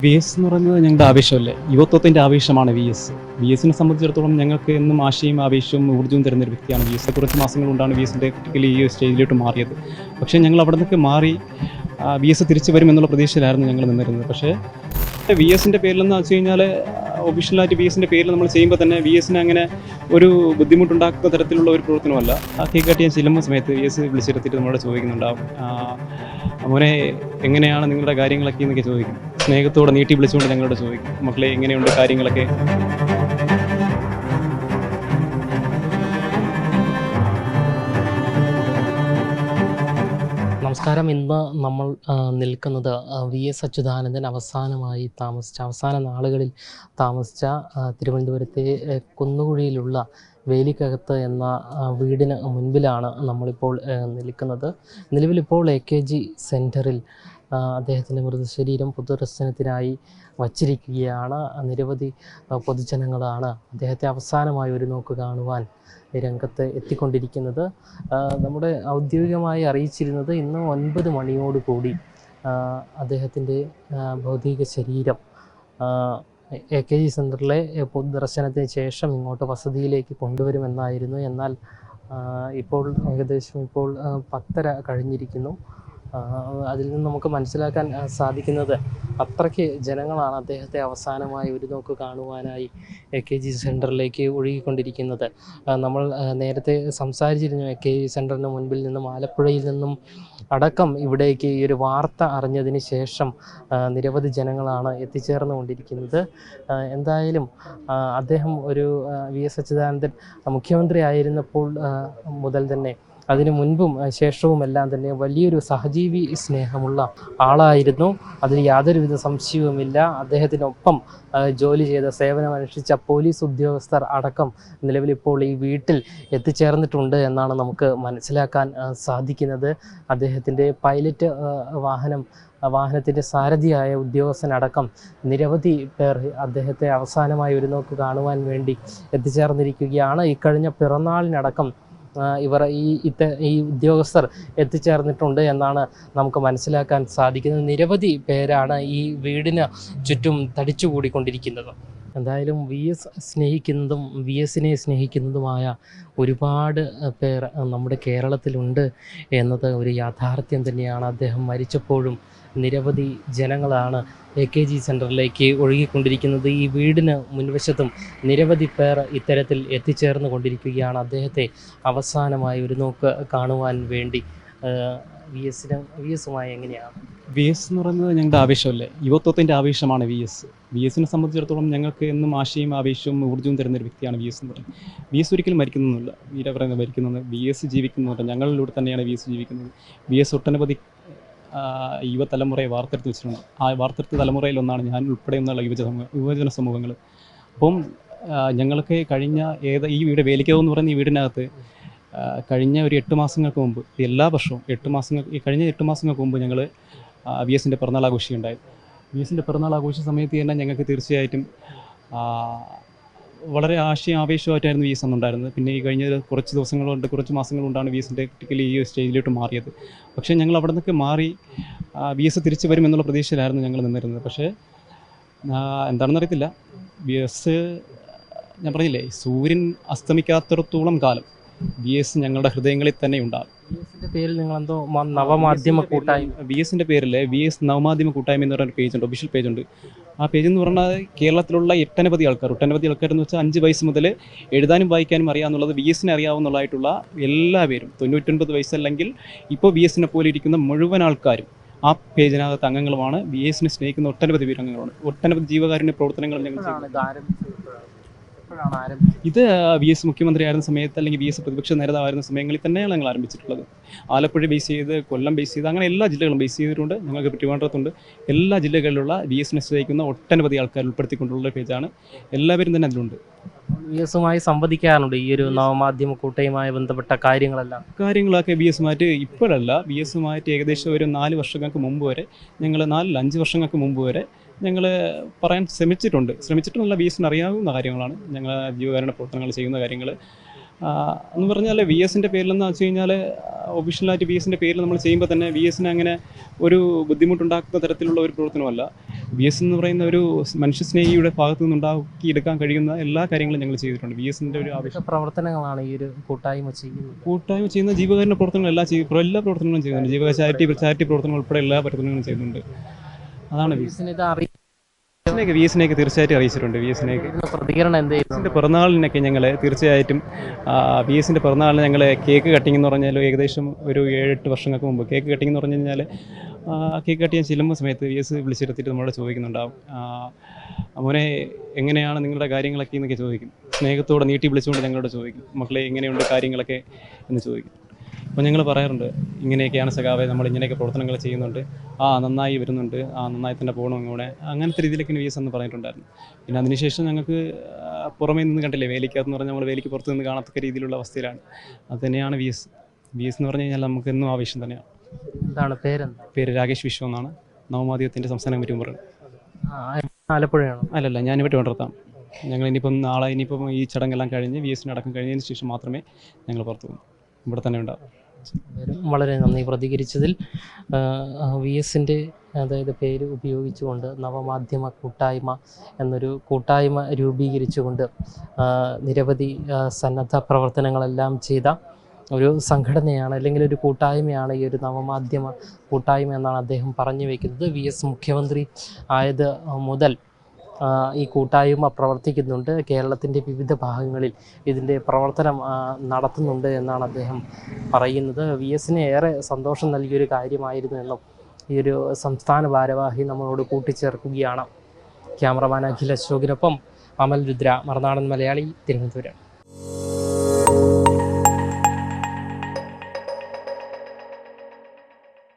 V S എന്ന് പറയുന്നത് ഞങ്ങളുടെ ആവേശമല്ലേ, യുവത്വത്തിൻ്റെ ആവേശമാണ് വി എസ്. വി എസിനെ സംബന്ധിച്ചിടത്തോളം ഞങ്ങൾക്ക് എന്നും ആശയും ആവേശവും ഊർജ്ജവും തരുന്നൊരു വ്യക്തിയാണ് വി എസ്. കുറച്ച് മാസങ്ങൾ കൊണ്ടാണ് വി എസിൻ്റെ ക്രിട്ടിക്കലി ഈ സ്റ്റേജിലോട്ട് മാറിയത്. പക്ഷേ ഞങ്ങൾ അവിടെ നിന്നൊക്കെ മാറി വി എസ് തിരിച്ചു വരുമെന്നുള്ള പ്രതീക്ഷയിലായിരുന്നു ഞങ്ങൾ നിന്നിരുന്നത്. പക്ഷേ വി എസിൻ്റെ പേരിലെന്ന് വെച്ച് കഴിഞ്ഞാൽ ഒഫീഷ്യലായിട്ട് വി എസിൻ്റെ പേരിൽ നമ്മൾ ചെയ്യുമ്പോൾ തന്നെ വി എസിന് അങ്ങനെ ഒരു ബുദ്ധിമുട്ടുണ്ടാക്കുന്ന തരത്തിലുള്ള ഒരു പ്രവർത്തനമല്ല. ആ കേക്കാട്ടി ഞാൻ ചെല്ലുമ്പോൾ സമയത്ത് വി എസ് വിളിച്ചെടുത്തിട്ട് നമ്മളോട് ചോദിക്കുന്നുണ്ടാവും, മോനെ എങ്ങനെയാണ് നിങ്ങളുടെ കാര്യങ്ങളൊക്കെ എന്നൊക്കെ ചോദിക്കും. സ്നേഹത്തോടെ നീട്ടി വിളിച്ചുകൊണ്ട് ഞങ്ങളോട് ചോദിക്കും, മക്കളെ എങ്ങനെയുണ്ട് കാര്യങ്ങളൊക്കെ. നമസ്കാരം. ഇന്ന് നമ്മൾ നിൽക്കുന്നത് വി എസ് അച്യുതാനന്ദൻ അവസാന നാളുകളിൽ താമസിച്ച തിരുവനന്തപുരത്തെ കുന്നുകുഴിയിലുള്ള വേലിക്കകത്ത് എന്ന വീടിന് മുൻപിലാണ് നമ്മളിപ്പോൾ നിൽക്കുന്നത്. നിലവിലിപ്പോൾ AKG സെൻറ്ററിൽ അദ്ദേഹത്തിൻ്റെ മൃതശരീരം പൊതുദർശനത്തിനായി വച്ചിരിക്കുകയാണ്. നിരവധി പൊതുജനങ്ങളാണ് അദ്ദേഹത്തെ അവസാനമായി ഒരു നോക്ക് കാണുവാൻ രംഗത്ത് എത്തിക്കൊണ്ടിരിക്കുന്നത്. നമ്മുടെ ഔദ്യോഗികമായി അറിയിച്ചിരുന്നത് ഇന്ന് 9 മണിയോടുകൂടി അദ്ദേഹത്തിൻ്റെ ഭൗതിക ശരീരം AKG സെൻറ്ററിലെ പൊതുദർശനത്തിന് ശേഷം ഇങ്ങോട്ട് വസതിയിലേക്ക് കൊണ്ടുവരുമെന്നായിരുന്നു. എന്നാൽ ഇപ്പോൾ ഏകദേശം 10:30 കഴിഞ്ഞിരിക്കുന്നു. അതിൽ നിന്ന് നമുക്ക് മനസ്സിലാക്കാൻ സാധിക്കുന്നത് അത്രയ്ക്ക് ജനങ്ങളാണ് അദ്ദേഹത്തെ അവസാനമായി ഒരു നോക്ക് കാണുവാനായി AKG സെൻറ്ററിലേക്ക് ഒഴുകിക്കൊണ്ടിരിക്കുന്നത്. നമ്മൾ നേരത്തെ സംസാരിച്ചിരുന്നു, AKG സെൻറ്ററിന് മുൻപിൽ നിന്നും ആലപ്പുഴയിൽ നിന്നും അടക്കം ഇവിടേക്ക് ഈ ഒരു വാർത്ത അറിഞ്ഞതിന് ശേഷം നിരവധി ജനങ്ങളാണ് എത്തിച്ചേർന്നുകൊണ്ടിരിക്കുന്നത്. എന്തായാലും അദ്ദേഹം ഒരു വി എസ് അച്യുതാനന്ദൻ മുഖ്യമന്ത്രി ആയിരുന്നപ്പോൾ മുതൽ തന്നെ അതിനു മുൻപും ശേഷവും എല്ലാം തന്നെ വലിയൊരു സഹജീവി സ്നേഹമുള്ള ആളായിരുന്നു. അതിൽ യാതൊരുവിധ സംശയവുമില്ല. അദ്ദേഹത്തിനൊപ്പം ജോലി ചെയ്ത സേവനമനുഷ്ഠിച്ച പോലീസ് ഉദ്യോഗസ്ഥർ അടക്കം നിലവിലിപ്പോൾ ഈ വീട്ടിൽ എത്തിച്ചേർന്നിട്ടുണ്ട് എന്നാണ് നമുക്ക് മനസ്സിലാക്കാൻ സാധിക്കുന്നത്. അദ്ദേഹത്തിൻ്റെ പൈലറ്റ് വാഹനത്തിൻ്റെ സാരഥിയായ ഉദ്യോഗസ്ഥനടക്കം നിരവധി പേർ അദ്ദേഹത്തെ അവസാനമായി ഒരു നോക്ക് കാണുവാൻ വേണ്ടി എത്തിച്ചേർന്നിരിക്കുകയാണ്. ഇക്കഴിഞ്ഞ പിറന്നാളിനടക്കം ഇവർ ഈ ഉദ്യോഗസ്ഥർ എത്തിച്ചേർന്നിട്ടുണ്ട് എന്നാണ് നമുക്ക് മനസ്സിലാക്കാൻ സാധിക്കുന്നത്. നിരവധി പേരാണ് ഈ വീടിന് ചുറ്റും തടിച്ചുകൂടിക്കൊണ്ടിരിക്കുന്നത്. എന്തായാലും വി എസ് സ്നേഹിക്കുന്നതും വി എസിനെ സ്നേഹിക്കുന്നതുമായ ഒരുപാട് പേർ നമ്മുടെ കേരളത്തിലുണ്ട് എന്നത് ഒരു യാഥാർത്ഥ്യം തന്നെയാണ്. അദ്ദേഹം മരിച്ചപ്പോഴും നിരവധി ജനങ്ങളാണ് AKG സെൻറ്ററിലേക്ക് ഒഴുകിക്കൊണ്ടിരിക്കുന്നത്. ഈ വീടിന് മുൻവശത്തും നിരവധി പേർ ഇത്തരത്തിൽ എത്തിച്ചേർന്ന് കൊണ്ടിരിക്കുകയാണ് അദ്ദേഹത്തെ അവസാനമായി ഒരു നോക്ക് കാണുവാൻ വേണ്ടി. വി എസുമായി എങ്ങനെയാണ്? വി എസ് എന്ന് പറയുന്നത് ഞങ്ങളുടെ ആവേശമല്ലേ, യുവത്വത്തിൻ്റെ ആവേശമാണ് വി എസ്. വി എസിനെ സംബന്ധിച്ചിടത്തോളം ഞങ്ങൾക്ക് എന്നും ആശയും ആവേശവും ഊർജ്ജവും തരുന്നൊരു വ്യക്തിയാണ് വി എസ് എന്ന് പറയുന്നത്. വി എസ് ഒരിക്കലും മരിക്കുന്നൊന്നുമില്ല, വീര പറയുന്നത് മരിക്കുന്നത്. വി എസ് ജീവിക്കുന്നുണ്ട്, ഞങ്ങളിലൂടെ തന്നെയാണ് വി എസ് ജീവിക്കുന്നത്. വി എസ് ഒട്ടനവധി യുവതലമുറയെ വാർത്തെടുത്ത് വെച്ചിട്ടുണ്ട്. ആ വാർത്തെടുത്ത തലമുറയിലൊന്നാണ് ഞാൻ ഉൾപ്പെടെയുള്ള യുവജന സമൂഹങ്ങൾ. അപ്പം ഞങ്ങൾക്ക് കഴിഞ്ഞ ഈ വീട് വേലിക്കകം എന്ന് പറയുന്ന ഈ വീടിനകത്ത് കഴിഞ്ഞ ഒരു 8 മാസങ്ങൾക്ക് മുമ്പ്, എല്ലാ വർഷവും കഴിഞ്ഞ 8 മാസങ്ങൾക്ക് മുമ്പ് ഞങ്ങൾ വി എസിൻ്റെ പിറന്നാൾ ആഘോഷിക്കുകയുണ്ടായി. വി എസിൻ്റെ പിറന്നാൾ ആഘോഷ സമയത്ത് തന്നെ ഞങ്ങൾക്ക് തീർച്ചയായിട്ടും വളരെ ആവേശമായിട്ടായിരുന്നു വി എസ് അന്നുണ്ടായിരുന്നത്. പിന്നെ ഈ കഴിഞ്ഞ കുറച്ച് മാസങ്ങൾ കൊണ്ടാണ് വി എസിൻ്റെ ക്രിട്ടിക്കലി ഈ സ്റ്റേജിലോട്ട് മാറിയത്. പക്ഷേ ഞങ്ങൾ അവിടെ നിന്നൊക്കെ മാറി വി എസ് തിരിച്ചു വരുമെന്നുള്ള പ്രതീക്ഷയിലായിരുന്നു ഞങ്ങൾ നിന്നിരുന്നത്. പക്ഷേ എന്താണെന്നറിയത്തില്ല, വി എസ്, ഞാൻ പറഞ്ഞില്ലേ, സൂര്യൻ അസ്തമിക്കാത്തിടത്തോളം കാലം വി എസ് ഞങ്ങളുടെ ഹൃദയങ്ങളിൽ തന്നെ ഉണ്ടാകും. വി എസിൻ്റെ പേരിൽ നിങ്ങളെന്തോ നവമാധ്യമ കൂട്ടായ്മ, വി എസിൻ്റെ പേരിൽ വി എസ് നവമാധ്യമ കൂട്ടായ്മ എന്ന് പറയുന്ന പേജുണ്ട്, ഒഫീഷ്യൽ പേജുണ്ട്. ആ പേജ് എന്ന് പറഞ്ഞാൽ കേരളത്തിലുള്ള ഒട്ടനവധി ആൾക്കാർ എന്ന് വെച്ചാൽ 5 വയസ്സ് മുതൽ എഴുതാനും വായിക്കാനും അറിയാമെന്നുള്ളത് വി എസിനെ അറിയാവുന്നതായിട്ടുള്ള എല്ലാവരും 99 വയസ്സല്ലെങ്കിൽ ഇപ്പോൾ വി എസിനെ പോലെ ഇരിക്കുന്ന മുഴുവൻ ആൾക്കാരും ആ പേജിനകത്ത് അംഗങ്ങളുമാണ്. വി എസിനെ സ്നേഹിക്കുന്ന ഒട്ടനവധി പേരംഗങ്ങളാണ്. ഒട്ടനവധി ജീവകാരുണ്യ പ്രവർത്തനങ്ങൾ ഞങ്ങൾ ഇത് വി എസ് മുഖ്യമന്ത്രി ആയിരുന്ന സമയത്ത് അല്ലെങ്കിൽ വി എസ് പ്രതിപക്ഷ നേതാവായിരുന്ന സമയങ്ങളിൽ തന്നെയാണ് ഞങ്ങൾ ആരംഭിച്ചിട്ടുള്ളത്. ആലപ്പുഴ ബേസ് ചെയ്ത്, കൊല്ലം ബേസ് ചെയ്ത്, അങ്ങനെ എല്ലാ ജില്ലകളും ബേസ് ചെയ്തിട്ടുണ്ട്. ഞങ്ങൾക്ക് ട്രിവാൻഡ്രത്തുണ്ട്. എല്ലാ ജില്ലകളിലുള്ള വി എസിനെ സ്നേഹിക്കുന്ന ഒട്ടനവധി ആൾക്കാർ ഉൾപ്പെടുത്തിക്കൊണ്ടുള്ള പേജാണ്. എല്ലാവരും തന്നെ അതിലുണ്ട്. വി എസുമായി സംവദിക്കാറുണ്ട് ഈ ഒരു നവമാധ്യമ കൂട്ടയുമായി ബന്ധപ്പെട്ട കാര്യങ്ങളൊക്കെ വി എസുമായിട്ട് ഇപ്പോഴല്ല, വി എസുമായിട്ട് ഏകദേശം ഒരു 4 വർഷങ്ങൾക്ക് മുമ്പ് വരെ, 5 വർഷങ്ങൾക്ക് മുമ്പ് വരെ ഞങ്ങൾ പറയാൻ ശ്രമിച്ചിട്ടുള്ള വി എസിന് അറിയാവുന്ന കാര്യങ്ങളാണ്. ഞങ്ങൾ ജീവകാരുണ്യ പ്രവർത്തനങ്ങൾ ചെയ്യുന്ന കാര്യങ്ങൾ. എന്ന് പറഞ്ഞാൽ വി എസിൻ്റെ പേരിലെന്ന് വെച്ച് കഴിഞ്ഞാൽ ഒഫീഷ്യലായിട്ട് വി എസിൻ്റെ പേരിൽ നമ്മൾ ചെയ്യുമ്പോൾ തന്നെ വി എസിന് അങ്ങനെ ഒരു ബുദ്ധിമുട്ടുണ്ടാക്കുന്ന തരത്തിലുള്ള ഒരു പ്രവർത്തനമല്ല. വി എസ് എന്ന് പറയുന്ന ഒരു മനുഷ്യസ്നേഹിയുടെ ഭാഗത്തു നിന്നുണ്ടാക്കിയെടുക്കാൻ കഴിയുന്ന എല്ലാ കാര്യങ്ങളും ഞങ്ങൾ ചെയ്തിട്ടുണ്ട്. വി എസിൻ്റെ ഒരു ആവശ്യം പ്രവർത്തനങ്ങളാണ് ഈ ഒരു കൂട്ടായ്മ ചെയ്യുന്നത്. കൂട്ടായ്മ ചെയ്യുന്ന ജീവകാരുണ്യ പ്രവർത്തനങ്ങൾ എല്ലാ പ്രവർത്തനങ്ങളും ചെയ്യുന്നുണ്ട്. ചാരിറ്റി പ്രവർത്തനങ്ങൾ ഉൾപ്പെടെ എല്ലാ പ്രവർത്തനങ്ങളും ചെയ്യുന്നുണ്ട്. അതാണ് വി എസിനെയൊക്കെ തീർച്ചയായിട്ടും അറിയിച്ചിട്ടുണ്ട്. വി എസിനെയൊക്കെ പ്രതികരണം എന്തായിരുന്നു? പിറന്നാളിനൊക്കെ ഞങ്ങൾ തീർച്ചയായിട്ടും വി എസിൻ്റെ പിറന്നാളിന് ഞങ്ങൾ കേക്ക് കട്ടിംഗ് എന്ന് പറഞ്ഞാൽ ഏകദേശം ഒരു 7-8 വർഷങ്ങൾക്ക് മുമ്പ് കേക്ക് കട്ടിംഗ് എന്ന് പറഞ്ഞു കഴിഞ്ഞാൽ കേക്ക് കട്ട് ചെയ്യാൻ ചെല്ലുമ്പോൾ സമയത്ത് വി എസ് വിളിച്ചിരുത്തിയിട്ട് നമ്മളോട് ചോദിക്കുന്നുണ്ടാവും, മോനെ എങ്ങനെയാണ് നിങ്ങളുടെ കാര്യങ്ങളൊക്കെ എന്നൊക്കെ ചോദിക്കും. സ്നേഹത്തോടെ നീട്ടി വിളിച്ചുകൊണ്ട് ഞങ്ങളോട് ചോദിക്കും, മക്കളെ എങ്ങനെയുണ്ട് കാര്യങ്ങളൊക്കെ എന്ന് ചോദിക്കും. അപ്പോൾ ഞങ്ങൾ പറയാറുണ്ട്, ഇങ്ങനെയൊക്കെയാണ് സഖാവേ, നമ്മൾ ഇങ്ങനെയൊക്കെ പ്രവർത്തനങ്ങൾ ചെയ്യുന്നുണ്ട്, നന്നായി വരുന്നുണ്ട്, നന്നായി തന്നെ പോകണം ഇങ്ങോടെ, അങ്ങനത്തെ രീതിയിലൊക്കെ വി എസ് എന്ന് പറഞ്ഞിട്ടുണ്ടായിരുന്നു. പിന്നെ അതിനുശേഷം ഞങ്ങൾക്ക് പുറമേ നിന്ന് കണ്ടില്ലേ, വേലിക്കകത്ത് പറഞ്ഞാൽ നമ്മൾ വേലിക്ക് പുറത്ത് നിന്ന് കാണത്തക്ക രീതിയിലുള്ള അവസ്ഥയിലാണ്. അത് തന്നെയാണ് വി എസ് എന്ന് പറഞ്ഞു കഴിഞ്ഞാൽ നമുക്ക് എന്നും ആവശ്യം തന്നെയാണ്. എന്താണ് പേര് രാകേഷ് വിശ്വ എന്നാണ്. നവമാധ്യമത്തിൻ്റെ സംസ്ഥാന കമ്മിറ്റി മെമ്പറാണ്. ആലപ്പുഴയാണോ? അല്ലല്ല, ഞാനിവിടെ കൊണ്ടിരുത്താണ്. ഞങ്ങൾ ഇനിയിപ്പം ഈ ചടങ്ങെല്ലാം കഴിഞ്ഞ് വി എസിന് അടക്കം കഴിഞ്ഞതിന് ശേഷം മാത്രമേ ഞങ്ങൾ പുറത്തു പോകും. ഇവിടെ തന്നെ ഉണ്ടാവും. വളരെ നന്ദി പ്രതികരിച്ചതിൽ. വി എസിൻ്റെ അതായത് പേര് ഉപയോഗിച്ചുകൊണ്ട് നവമാധ്യമ കൂട്ടായ്മ എന്നൊരു കൂട്ടായ്മ രൂപീകരിച്ചുകൊണ്ട് നിരവധി സന്നദ്ധ പ്രവർത്തനങ്ങളെല്ലാം ചെയ്ത ഒരു സംഘടനയാണ്, അല്ലെങ്കിൽ ഒരു കൂട്ടായ്മയാണ് ഈ ഒരു നവമാധ്യമ കൂട്ടായ്മ എന്നാണ് അദ്ദേഹം പറഞ്ഞു വയ്ക്കുന്നത്. വി എസ് മുഖ്യമന്ത്രി ആയത് മുതൽ ഈ കൂട്ടായ്മ പ്രവർത്തിക്കുന്നുണ്ട്. കേരളത്തിൻ്റെ വിവിധ ഭാഗങ്ങളിൽ ഇതിൻ്റെ പ്രവർത്തനം നടത്തുന്നുണ്ട് എന്നാണ് അദ്ദേഹം പറയുന്നത്. വി എസിന് ഏറെ സന്തോഷം നൽകിയൊരു കാര്യമായിരുന്നു എന്നും ഈ ഒരു സംസ്ഥാന ഭാരവാഹി നമ്മളോട് കൂട്ടിച്ചേർക്കുകയാണ്. ക്യാമറമാൻ അഖിൽ അശോകിനൊപ്പം അമൽ രുദ്ര, മറുനാടൻ മലയാളി, തിരുവനന്തപുരം.